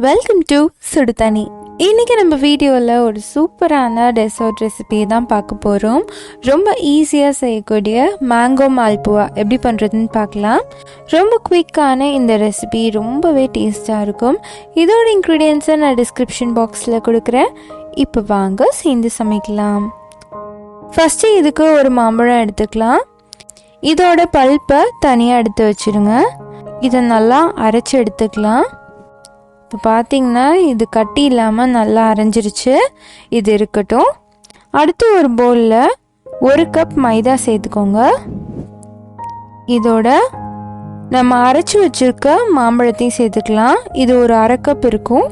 Welcome to சுடுதண்ணி. இன்றைக்கி நம்ம வீடியோவில் ஒரு சூப்பரான டெசர்ட் ரெசிபி தான் பார்க்க போகிறோம். ரொம்ப ஈஸியாக செய்யக்கூடிய மேங்கோ மால்புவா எப்படி பண்ணுறதுன்னு பார்க்கலாம். ரொம்ப குயிக்கான இந்த ரெசிபி ரொம்பவே டேஸ்ட்டாக இருக்கும். இதோட இன்க்ரீடியன்ஸை நான் டிஸ்கிரிப்ஷன் பாக்ஸில் கொடுக்குறேன். இப்போ வாங்க சேர்ந்து சமைக்கலாம். ஃபஸ்ட்டு இதுக்கு ஒரு மாம்பழம் எடுத்துக்கலாம். இதோட பல்ப்பை தனியாக எடுத்து வச்சுருங்க. இதை நல்லா அரைச்சி எடுத்துக்கலாம். இப்போ பார்த்திங்கன்னா இது கட்டி இல்லாமல் நல்லா அரைஞ்சிருச்சு. இது இருக்கட்டும். அடுத்து ஒரு பவுலில் 1 கப் மைதா சேர்த்துக்கோங்க. இதோட நம்ம அரைச்சி வச்சுருக்க மாம்பழத்தையும் சேர்த்துக்கலாம். இது ஒரு 1/2 கப் இருக்கும்.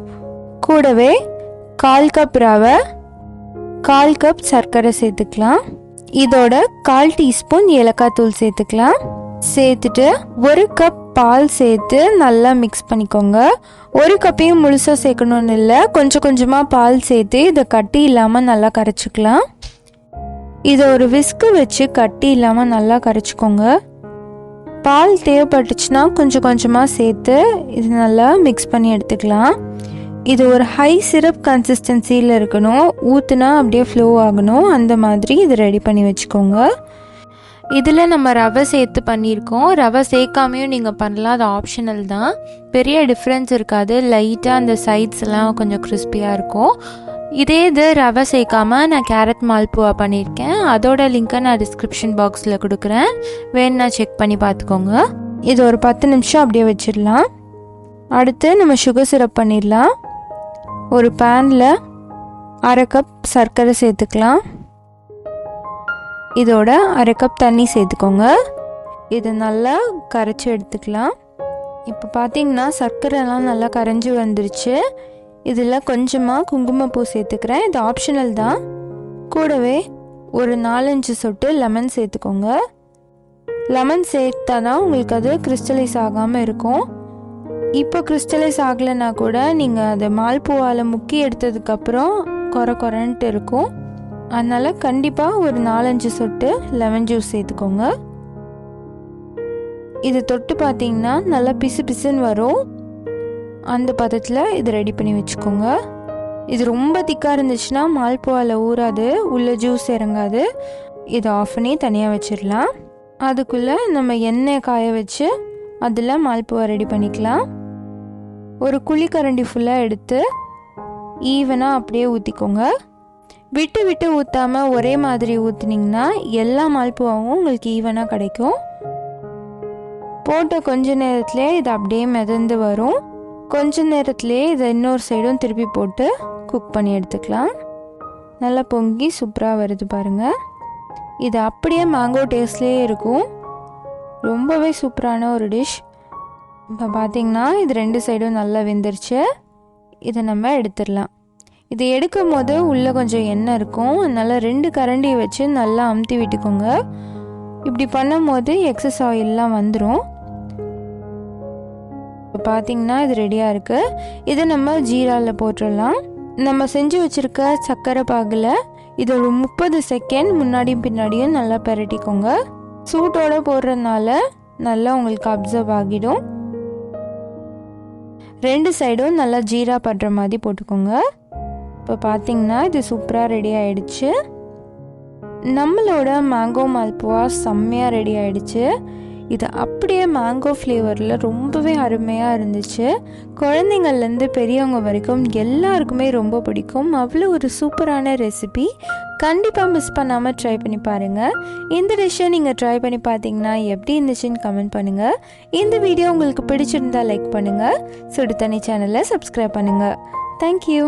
கூடவே 1/4 கப் ரவை, 1/4 கப் சர்க்கரை சேர்த்துக்கலாம். இதோட 1/4 டீஸ்பூன் ஏலக்காய் தூள் சேர்த்துக்கலாம். சேர்த்துட்டு 1 கப் பால் சேர்த்து நல்லா மிக்ஸ் பண்ணிக்கோங்க. 1 கப்பையும் முழுசாக சேர்க்கணுன்னு இல்லை, கொஞ்சம் கொஞ்சமாக பால் சேர்த்து இதை கட்டி இல்லாமல் நல்லா கரைச்சிக்கலாம். இதை ஒரு விஸ்கு வச்சு கட்டி இல்லாமல் நல்லா கரைச்சிக்கோங்க. பால் தேவைப்பட்டுச்சுன்னா கொஞ்சம் கொஞ்சமாக சேர்த்து இது நல்லா மிக்ஸ் பண்ணி எடுத்துக்கலாம். இது ஒரு ஹை சிரப் கன்சிஸ்டன்சியில் இருக்கணும். ஊற்றுனா அப்படியே ஃப்ளோ ஆகணும். அந்த மாதிரி இது ரெடி பண்ணி வச்சுக்கோங்க. இதில் நம்ம ரவை சேர்த்து பண்ணியிருக்கோம். ரவை சேர்க்காமையும் நீங்கள் பண்ணலாம், அது ஆப்ஷனல் தான். பெரிய டிஃப்ரென்ஸ் இருக்காது. லைட்டாக அந்த சைட்ஸ் எல்லாம் கொஞ்சம் கிறிஸ்பியாக இருக்கும். இதே இது ரவை சேர்க்காமல் நான் கேரட் மால்புவா பண்ணியிருக்கேன். அதோட லிங்க்கை நான் டிஸ்கிரிப்ஷன் பாக்ஸில் கொடுக்குறேன், வேணும்னா செக் பண்ணி பார்த்துக்கோங்க. இது ஒரு 10 நிமிஷம் அப்படியே வச்சிடலாம். அடுத்து நம்ம சுகர் சிரப் பண்ணிடலாம். ஒரு பேனில் 1/2 கப் சர்க்கரை சேர்த்துக்கலாம். இதோட 1/2 கப் தண்ணி சேர்த்துக்கோங்க. இது நல்லா கரைச்சி எடுத்துக்கலாம். இப்போ பார்த்தீங்கன்னா சர்க்கரைலாம் நல்லா கரைஞ்சி வந்துருச்சு. இதில் கொஞ்சமாக குங்குமப்பூ சேர்த்துக்கிறேன். இது ஆப்ஷனல் தான். கூடவே ஒரு 4-5 சொட்டு லெமன் சேர்த்துக்கோங்க. லெமன் சேர்த்தா தான் உங்களுக்கு அது கிறிஸ்டலைஸ் ஆகாமல் இருக்கும். இப்போ கிறிஸ்டலைஸ் ஆகலைன்னா கூட நீங்கள் அதை மால்பூவால் முக்கி எடுத்ததுக்கப்புறம் குறன்ட்டு இருக்கும். அதனால் கண்டிப்பாக ஒரு 4-5 சொட்டு லெமன் ஜூஸ் சேர்த்துக்கோங்க. இது தொட்டு பார்த்தீங்கன்னா நல்லா பிசு பிசுன்னு வரும். அந்த பதத்தில் இது ரெடி பண்ணி வச்சுக்கோங்க. இது ரொம்ப திக்காக இருந்துச்சுன்னா மால்புவாவில் ஊறாது, உள்ள ஜூஸ் இறங்காது. இதை ஆஃப் பண்ணி தனியாக வச்சிடலாம். அதுக்குள்ளே நம்ம எண்ணெய் காய வச்சு அதில் மால்புவா ரெடி பண்ணிக்கலாம். ஒரு குழிக்கரண்டி ஃபுல்லாக எடுத்து ஈவனாக அப்படியே ஊற்றிக்கோங்க. விட்டு விட்டு ஊற்றாமல் ஒரே மாதிரி ஊற்றுனீங்கன்னா எல்லா மால்புவாவும் உங்களுக்கு ஈவனாக கிடைக்கும். போட்ட கொஞ்ச நேரத்துலேயே இது அப்படியே மிதந்து வரும். கொஞ்ச நேரத்துலேயே இதை இன்னொரு சைடும் திருப்பி போட்டு குக் பண்ணி எடுத்துக்கலாம். நல்லா பொங்கி சூப்பராக வருது பாருங்கள். இது அப்படியே மேங்கோ டேஸ்ட்லேயே இருக்கும். ரொம்பவே சூப்பரான ஒரு டிஷ். இப்போ பார்த்திங்கன்னா இது 2 சைடும் நல்லா வெந்துருச்சு. இதை நம்ம எடுத்துடலாம். இது எடுக்கும் போது உள்ளே கொஞ்சம் எண்ணெய் இருக்கும். அதனால் 2 கரண்டியை வச்சு நல்லா அமுத்தி விட்டுக்கோங்க. இப்படி பண்ணும் போது எக்ஸஸ் ஆயிலெலாம் வந்துடும். இப்போ பார்த்திங்கன்னா இது ரெடியாக இருக்குது. இதை நம்ம ஜீராவில் போட்டுடலாம். நம்ம செஞ்சு வச்சுருக்க சர்க்கரை பாகில் இதை ஒரு 30 செகண்ட் முன்னாடியும் பின்னாடியும் நல்லா பெரட்டிக்கோங்க. சூட்டோடு போடுறதுனால நல்லா உங்களுக்கு அப்சர்வ் ஆகிடும். 2 சைடும் நல்லா ஜீரா படுற மாதிரி போட்டுக்கோங்க. இப்போ பார்த்திங்கன்னா இது சூப்பராக ரெடி ஆகிடுச்சு. நம்மளோட மேங்கோ மால்புவா செம்மையாக ரெடி ஆகிடுச்சு. இது அப்படியே மேங்கோ ஃப்ளேவரில் ரொம்பவே அருமையாக இருந்துச்சு. குழந்தைங்கள்லேருந்து பெரியவங்க வரைக்கும் எல்லாருக்குமே ரொம்ப பிடிக்கும். அவ்வளோ ஒரு சூப்பரான ரெசிபி. கண்டிப்பாக மிஸ் பண்ணாமல் ட்ரை பண்ணி பாருங்கள். இந்த டிஷ்ஷை நீங்கள் ட்ரை பண்ணி பார்த்தீங்கன்னா எப்படி இருந்துச்சுன்னு கமெண்ட் பண்ணுங்கள். இந்த வீடியோ உங்களுக்கு பிடிச்சிருந்தா லைக் பண்ணுங்கள். சுடுதண்ணி சேனலை சப்ஸ்கிரைப் பண்ணுங்கள். தேங்க்யூ.